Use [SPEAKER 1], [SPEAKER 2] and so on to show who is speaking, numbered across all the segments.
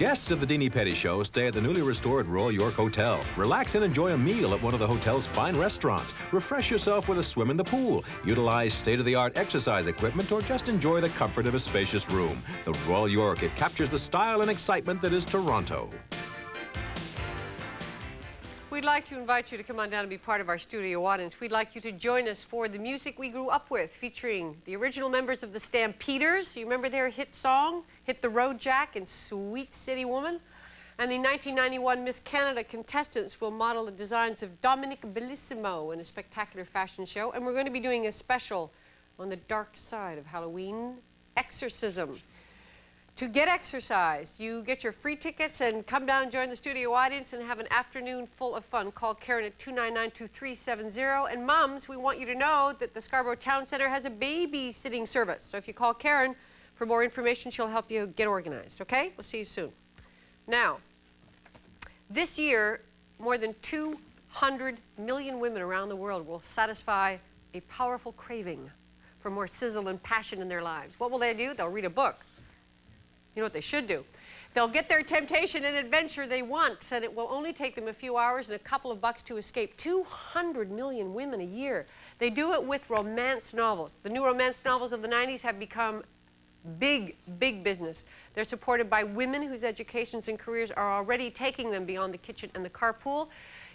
[SPEAKER 1] Guests of the Dini Petty Show stay at the newly restored Royal York Hotel. Relax and enjoy a meal at one of the hotel's fine restaurants. Refresh yourself with a swim in the pool. Utilize state-of-the-art exercise equipment or just enjoy the comfort of a spacious room. The Royal York, it captures the style and excitement that is Toronto.
[SPEAKER 2] We'd like to invite you to come on down and be part of our studio audience. We'd like you to join us for the music we grew up with, featuring the original members of the Stampeders. You remember their hit song, Hit the Road Jack and Sweet City Woman? And the 1991 Miss Canada contestants will model the designs of Dominic Bellissimo in a spectacular fashion show. And we're going to be doing a special on the dark side of Halloween, exorcism. To get exercised, you get your free tickets and come down and join the studio audience and have an afternoon full of fun. Call Karen at 299-2370. And moms, we want you to know that the Scarborough Town Centre has a babysitting service. So if you call Karen for more information, she'll help you get organized, okay? We'll see you soon. Now, this year, more than 200 million women around the world will satisfy a powerful craving for more sizzle and passion in their lives. What will they do? They'll read a book. You know what they should do? They'll get their temptation and adventure they want, and it will only take them a few hours and a couple of bucks to escape. 200 million women a year. They do it with romance novels. The new romance novels of the 90s have become big, big business. They're supported by women whose educations and careers are already taking them beyond the kitchen and the carpool.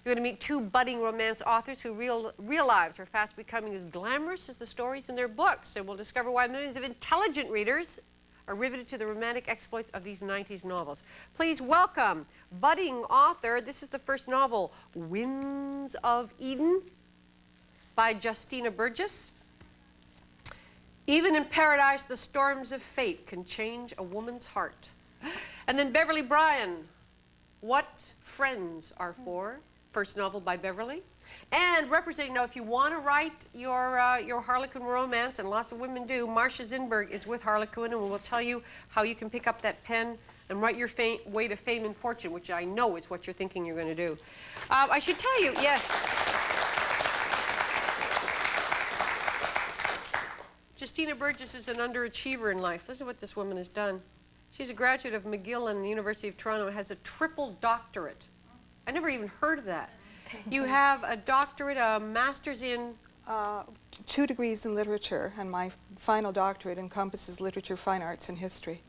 [SPEAKER 2] You're going to meet two budding romance authors whose real lives are fast becoming as glamorous as the stories in their books, and we'll discover why millions of intelligent readers are riveted to the romantic exploits of these 90s novels. Please welcome budding author, this is the first novel, Winds of Eden by Justina Burgess. Even in paradise, the storms of fate can change a woman's heart. And then Beverly Bryan, What Friends Are For, first novel by Beverly. And representing, now if you want to write your Harlequin Romance, and lots of women do, Marsha Zinberg is with Harlequin, and we'll tell you how you can pick up that pen and write your way to fame and fortune, which I know is what you're thinking you're going to do. I should tell you, yes. Justina Burgess is an underachiever in life. Listen to what this woman has done. She's a graduate of McGill and the University of Toronto and has a triple doctorate. I never even heard of that. You have a doctorate, a master's in?
[SPEAKER 3] 2 degrees in literature, and my final doctorate encompasses literature, fine arts, and history.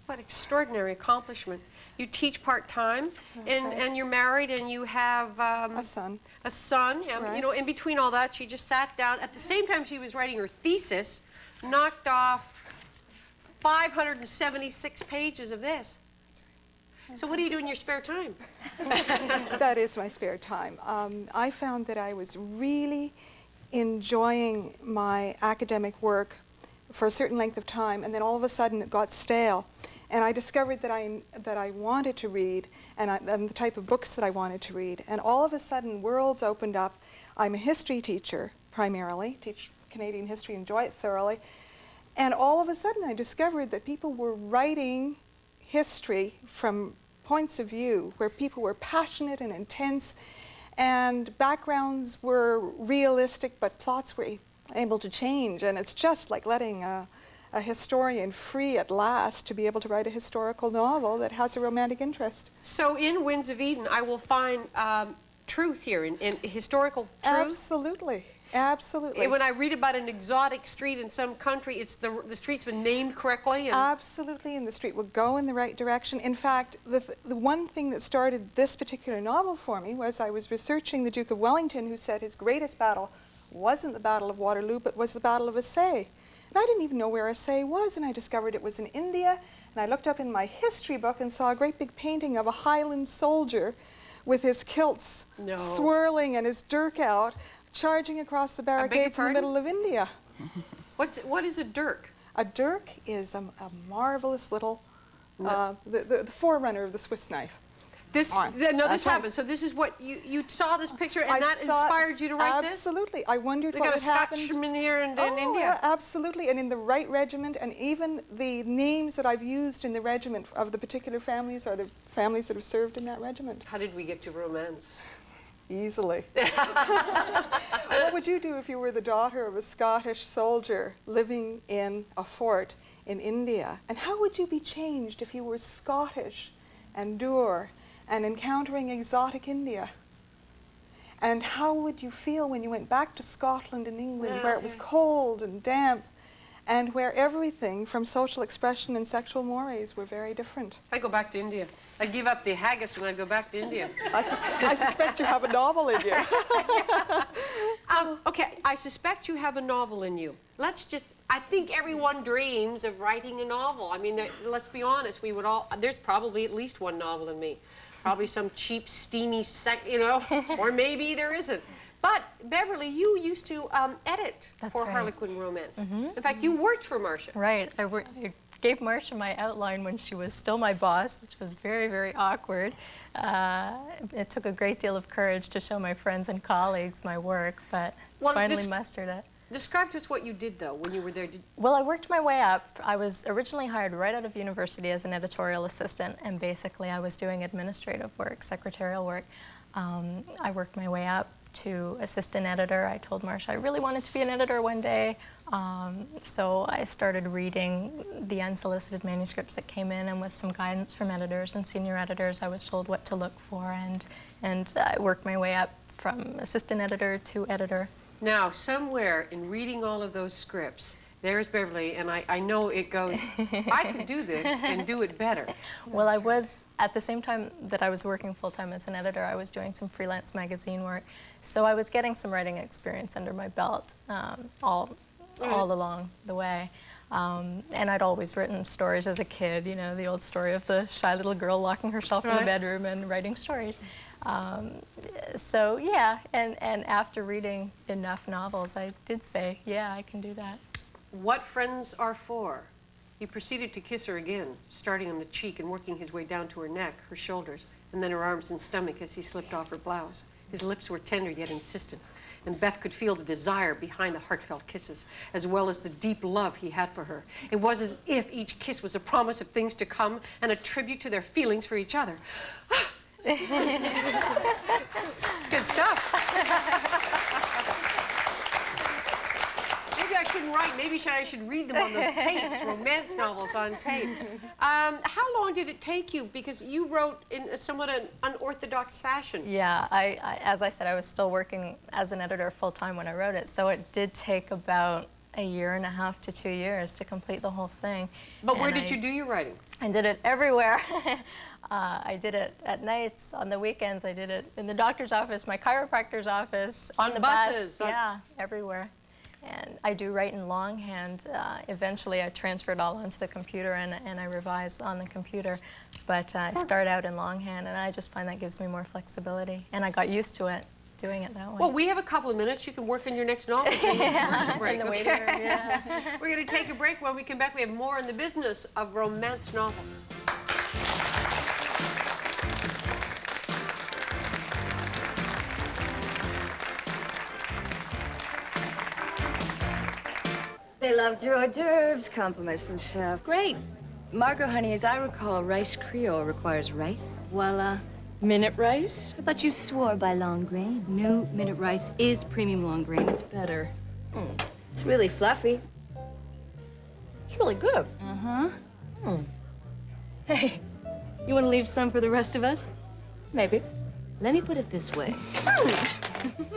[SPEAKER 2] What extraordinary accomplishment. You teach part-time, and you're married, and you have
[SPEAKER 3] a son.
[SPEAKER 2] A son.
[SPEAKER 3] Right.
[SPEAKER 2] You know, in between all that, she just sat down. At the same time she was writing her thesis, knocked off 576 pages of this. So what do you do in your spare time?
[SPEAKER 3] That is my spare time. I found that I was really enjoying my academic work for a certain length of time, and then all of a sudden it got stale. And I discovered that I wanted to read, and the type of books that I wanted to read. And all of a sudden, worlds opened up. I'm a history teacher, primarily, teach Canadian history, enjoy it thoroughly. And all of a sudden, I discovered that people were writing history from points of view where people were passionate and intense, and backgrounds were realistic, but plots were able to change. And it's just like letting a historian free at last to be able to write a historical novel that has a romantic interest.
[SPEAKER 2] So in Winds of Eden, I will find truth here, in historical truth?
[SPEAKER 3] Absolutely. Absolutely.
[SPEAKER 2] When I read about an exotic street in some country, it's the street's been named correctly? And
[SPEAKER 3] absolutely, and the street will go in the right direction. In fact, the one thing that started this particular novel for me was I was researching the Duke of Wellington, who said his greatest battle wasn't the Battle of Waterloo, but was the Battle of Assaye. And I didn't even know where Assaye was, and I discovered it was in India. And I looked up in my history book and saw a great big painting of a Highland soldier with his kilts swirling and his dirk out, charging across the barricades in the middle of India.
[SPEAKER 2] What is a dirk?
[SPEAKER 3] A dirk is a marvelous little, the forerunner of the Swiss knife.
[SPEAKER 2] This happened. So this is what you saw this picture, and that inspired you to write this?
[SPEAKER 3] Absolutely. I wondered what would happen.
[SPEAKER 2] They got a Scotchman here in India.
[SPEAKER 3] Absolutely, and in the right regiment, and even the names that I've used in the regiment of the particular families are the families that have served in that regiment.
[SPEAKER 2] How did we get to romance?
[SPEAKER 3] Easily. What would you do if you were the daughter of a Scottish soldier living in a fort in India? And how would you be changed if you were Scottish and dour and encountering exotic India? And how would you feel when you went back to Scotland and England, where it was cold and damp, and where everything from social expression and sexual mores were very different?
[SPEAKER 2] I'd go back to India. I'd give up the haggis and I'd go back to India.
[SPEAKER 3] I suspect you have a novel in you.
[SPEAKER 2] Okay, I suspect you have a novel in you. I think everyone dreams of writing a novel. I mean, let's be honest, there's probably at least one novel in me. Probably some cheap, steamy, or maybe there isn't. But, Beverly, you used to edit for
[SPEAKER 4] right.
[SPEAKER 2] Harlequin Romance. In fact, you worked for Marsha.
[SPEAKER 4] Right. I gave Marsha my outline when she was still my boss, which was very, very awkward. It took a great deal of courage to show my friends and colleagues my work, but finally mustered it.
[SPEAKER 2] Describe to us what you did, though, when you were there.
[SPEAKER 4] Well, I worked my way up. I was originally hired right out of university as an editorial assistant, and basically I was doing administrative work, secretarial work. I worked my way up to assistant editor. I told Marsha I really wanted to be an editor one day, so I started reading the unsolicited manuscripts that came in, and with some guidance from editors and senior editors, I was told what to look for, and I worked my way up from assistant editor to editor.
[SPEAKER 2] Now, somewhere in reading all of those scripts, there's Beverly, and I know it goes, I could do this and do it better.
[SPEAKER 4] Well, I was, at the same time that I was working full-time as an editor, I was doing some freelance magazine work. So I was getting some writing experience under my belt all along the way. And I'd always written stories as a kid, you know, the old story of the shy little girl locking herself in the bedroom and writing stories. So, yeah, and after reading enough novels, I did say, yeah, I can do that.
[SPEAKER 2] What friends are for? He proceeded to kiss her again, starting on the cheek and working his way down to her neck, her shoulders, and then her arms and stomach as he slipped off her blouse. His lips were tender yet insistent, and Beth could feel the desire behind the heartfelt kisses, as well as the deep love he had for her. It was as if each kiss was a promise of things to come and a tribute to their feelings for each other. Good stuff. Maybe I shouldn't write. Maybe I should read them on those tapes, romance novels on tape. How long did it take you? Because you wrote in a somewhat an unorthodox fashion.
[SPEAKER 4] Yeah, as I said, I was still working as an editor full-time when I wrote it, so it did take about 1.5 years to 2 years to complete the whole thing.
[SPEAKER 2] But where did you do your writing?
[SPEAKER 4] I did it everywhere. I did it at nights, on the weekends. I did it in the doctor's office, my chiropractor's office, on the
[SPEAKER 2] buses,
[SPEAKER 4] bus. Yeah, everywhere. And I do write in longhand. Eventually, I transfer it all onto the computer and I revise on the computer. But I start out in longhand, and I just find that gives me more flexibility. And I got used to it, doing it that way.
[SPEAKER 2] Well, we have a couple of minutes. You can work on your next novel. Commercial break.
[SPEAKER 4] In the waiting room, yeah.
[SPEAKER 2] We're going to take a break. When we come back, we have more in the business of romance novels.
[SPEAKER 5] They loved your hors d'oeuvres, compliments and chef. Great. Margot, honey, as I recall, rice Creole requires rice. Voila. Minute rice? I thought you swore by long grain. New minute rice is premium long grain. It's better. It's really fluffy. It's really good. Uh-huh. Hey, you want to leave some for the rest of us? Maybe. Let me put it this way.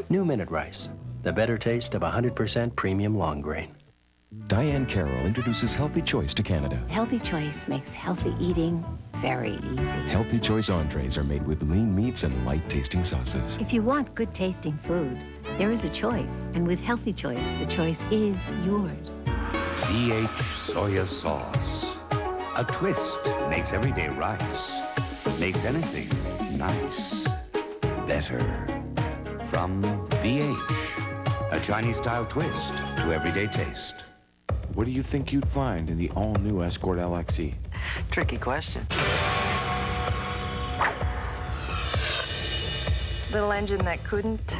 [SPEAKER 6] New Minute Rice, the better taste of 100% premium long grain.
[SPEAKER 7] Diane Carroll introduces Healthy Choice to Canada.
[SPEAKER 8] Healthy Choice makes healthy eating very easy.
[SPEAKER 7] Healthy Choice entrees are made with lean meats and light-tasting sauces.
[SPEAKER 8] If you want good-tasting food, there is a choice. And with Healthy Choice, the choice is yours.
[SPEAKER 9] CJOH soya sauce. A twist makes everyday rice. Makes anything nice. Better. From CJOH. A Chinese-style twist to everyday taste.
[SPEAKER 10] What do you think you'd find in the all-new Escort LXE?
[SPEAKER 11] Tricky question.
[SPEAKER 5] Little engine that couldn't.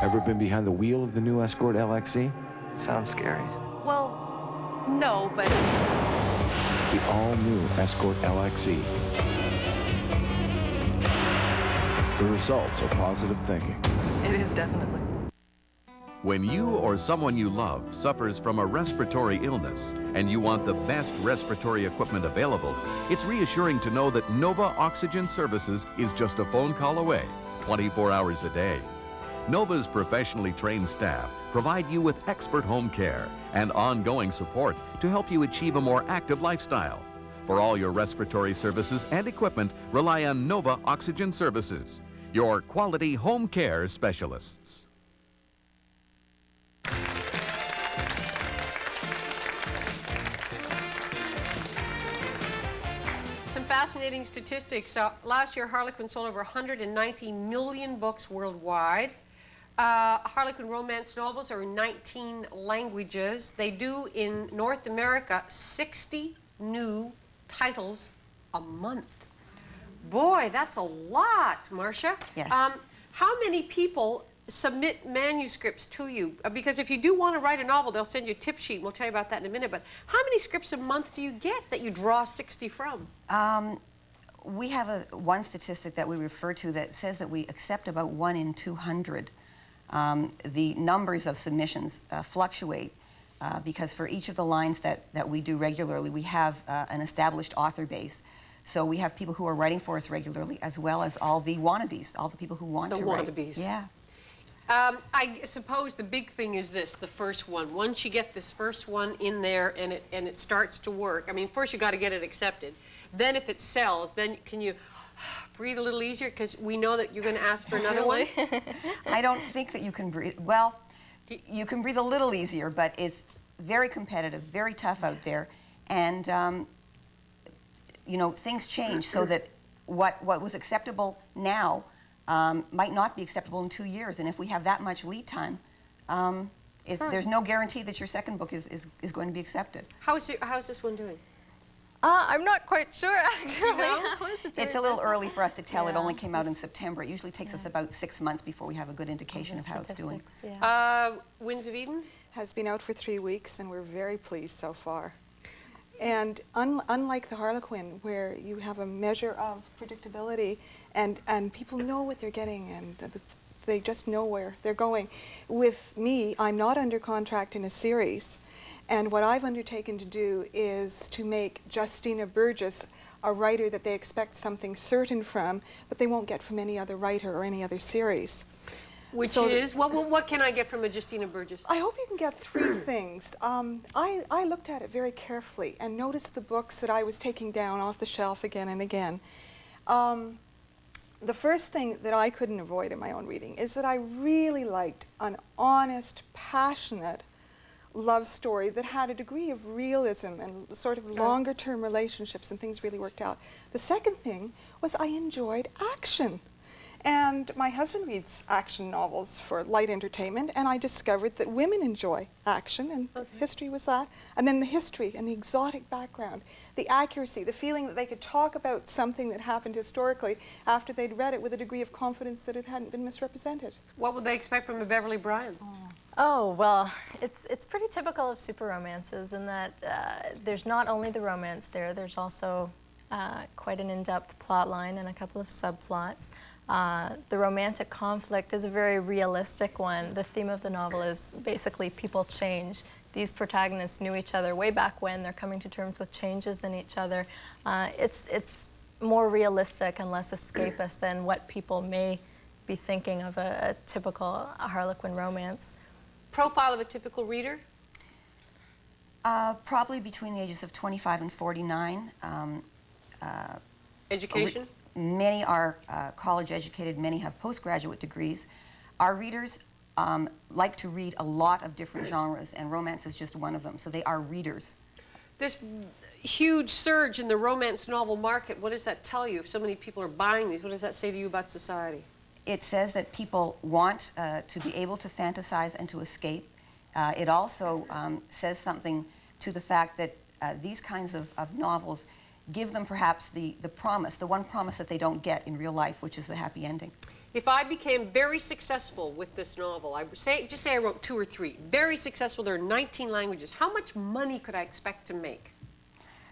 [SPEAKER 10] Ever been behind the wheel of the new Escort LXE?
[SPEAKER 11] Sounds scary.
[SPEAKER 5] Well, no, but...
[SPEAKER 10] The all-new Escort LXE. The results are positive thinking.
[SPEAKER 5] It is definitely.
[SPEAKER 12] When you or someone you love suffers from a respiratory illness and you want the best respiratory equipment available, it's reassuring to know that Nova Oxygen Services is just a phone call away, 24 hours a day. Nova's professionally trained staff provide you with expert home care and ongoing support to help you achieve a more active lifestyle. For all your respiratory services and equipment, rely on Nova Oxygen Services, your quality home care specialists.
[SPEAKER 2] Some fascinating statistics. Last year, Harlequin sold over 190 million books worldwide. Harlequin Romance novels are in 19 languages. They do, in North America, 60 new titles a month. Boy, that's a lot, Marsha.
[SPEAKER 13] Yes.
[SPEAKER 2] How many people submit manuscripts to you? Because if you do want to write a novel, they'll send you a tip sheet, and we'll tell you about that in a minute. But how many scripts a month do you get that you draw 60 from?
[SPEAKER 13] We have one statistic that we refer to that says that we accept about 1 in 200. The numbers of submissions fluctuate because for each of the lines that we do regularly, we have an established author base. So we have people who are writing for us regularly, as well as all the wannabes, all the people who want to write.
[SPEAKER 2] The wannabes.
[SPEAKER 13] Yeah.
[SPEAKER 2] I suppose the big thing is this, the first one. Once you get this first one in there and it starts to work, I mean, first you got to get it accepted. Then if it sells, then can you breathe a little easier? Because we know that you're going to ask for another one.
[SPEAKER 13] I don't think that you can breathe. Well, you can breathe a little easier, but it's very competitive, very tough out there. And, you know, things change so that what was acceptable now might not be acceptable in 2 years. And if we have that much lead time, there's no guarantee that your second book is going to be accepted.
[SPEAKER 2] How's this one doing?
[SPEAKER 4] I'm not quite sure, actually.
[SPEAKER 2] You know?
[SPEAKER 4] How is it doing?
[SPEAKER 13] It's a little early for us to tell.
[SPEAKER 4] Yeah.
[SPEAKER 13] It only came out in September. It usually takes us about 6 months before we have a good indication of how it's doing.
[SPEAKER 4] Yeah.
[SPEAKER 2] Winds of Eden?
[SPEAKER 3] Has been out for 3 weeks, and we're very pleased so far. And unlike the Harlequin, where you have a measure of predictability, and people know what they're getting, and they just know where they're going. With me, I'm not under contract in a series, and what I've undertaken to do is to make Justina Burgess a writer that they expect something certain from, but they won't get from any other writer or any other series.
[SPEAKER 2] Which is, what can I get from a Justina Burgess?
[SPEAKER 3] I hope you can get 3 things. I looked at it very carefully and noticed the books that I was taking down off the shelf again and again. The first thing that I couldn't avoid in my own reading is that I really liked an honest, passionate love story that had a degree of realism and sort of longer-term relationships, and things really worked out. The second thing was I enjoyed action. And my husband reads action novels for light entertainment, and I discovered that women enjoy action, and history was that. And then the history and the exotic background, the accuracy, the feeling that they could talk about something that happened historically after they'd read it with a degree of confidence that it hadn't been misrepresented.
[SPEAKER 2] What would they expect from a Beverly Bryan?
[SPEAKER 4] Oh, well, it's pretty typical of super romances in that there's not only the romance there, there's also quite an in-depth plot line and a couple of subplots. The romantic conflict is a very realistic one. The theme of the novel is basically people change. These protagonists knew each other way back when. They're coming to terms with changes in each other. It's more realistic and less escapist than what people may be thinking of a typical Harlequin romance.
[SPEAKER 2] Profile of a typical reader?
[SPEAKER 13] Probably between the ages of 25 and 49.
[SPEAKER 2] Education?
[SPEAKER 13] Many are college educated, many have postgraduate degrees. Our readers like to read a lot of different genres, and romance is just one of them, so they are readers.
[SPEAKER 2] This huge surge in the romance novel market, what does that tell you? If so many people are buying these, what does that say to you about society?
[SPEAKER 13] It says that people want to be able to fantasize and to escape. It also says something to the fact that these kinds of novels give them perhaps the promise, the one promise that they don't get in real life, which is the happy ending.
[SPEAKER 2] If I became very successful with this novel, just say I wrote 2 or 3, very successful, there are 19 languages, how much money could I expect to make?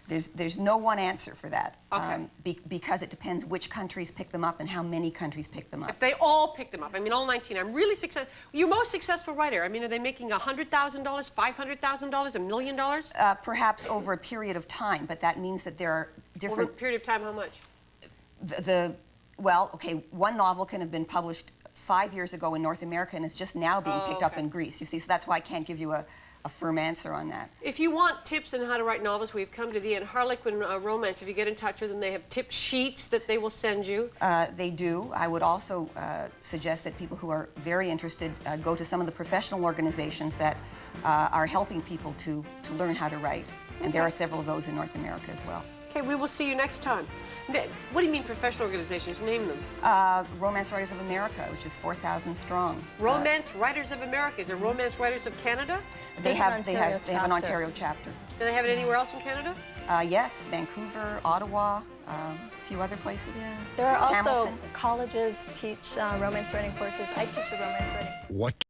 [SPEAKER 13] There's no one answer for that.
[SPEAKER 2] Okay.
[SPEAKER 13] Because it depends which countries pick them up and how many countries pick them up.
[SPEAKER 2] If they all pick them up, I mean, all 19, I'm really successful. Your most successful writer, I mean, are they making $100,000, $500,000, $1 million?
[SPEAKER 13] Perhaps over a period of time, but that means that there are different...
[SPEAKER 2] Over a period of time, how much?
[SPEAKER 13] Well, okay, one novel can have been published 5 years ago in North America and is just now being picked up in Greece, you see, so that's why I can't give you a firm answer on that.
[SPEAKER 2] If you want tips on how to write novels, we've come to the end. Harlequin Romance, if you get in touch with them, they have tip sheets that they will send you.
[SPEAKER 13] They do. I would also suggest that people who are very interested go to some of the professional organizations that are helping people to learn how to write. And there are several of those in North America as well.
[SPEAKER 2] Okay, we will see you next time. What do you mean professional organizations? Name them.
[SPEAKER 13] Romance Writers of America, which is 4,000 strong.
[SPEAKER 2] Romance Writers of America. Is there Romance Writers of Canada?
[SPEAKER 13] They have an Ontario chapter.
[SPEAKER 2] Do they have it anywhere else in Canada?
[SPEAKER 13] Yes, Vancouver, Ottawa, a few other places.
[SPEAKER 4] Yeah. There are also
[SPEAKER 13] Hamilton.
[SPEAKER 4] colleges teach romance writing courses. I teach a romance writing.
[SPEAKER 14] What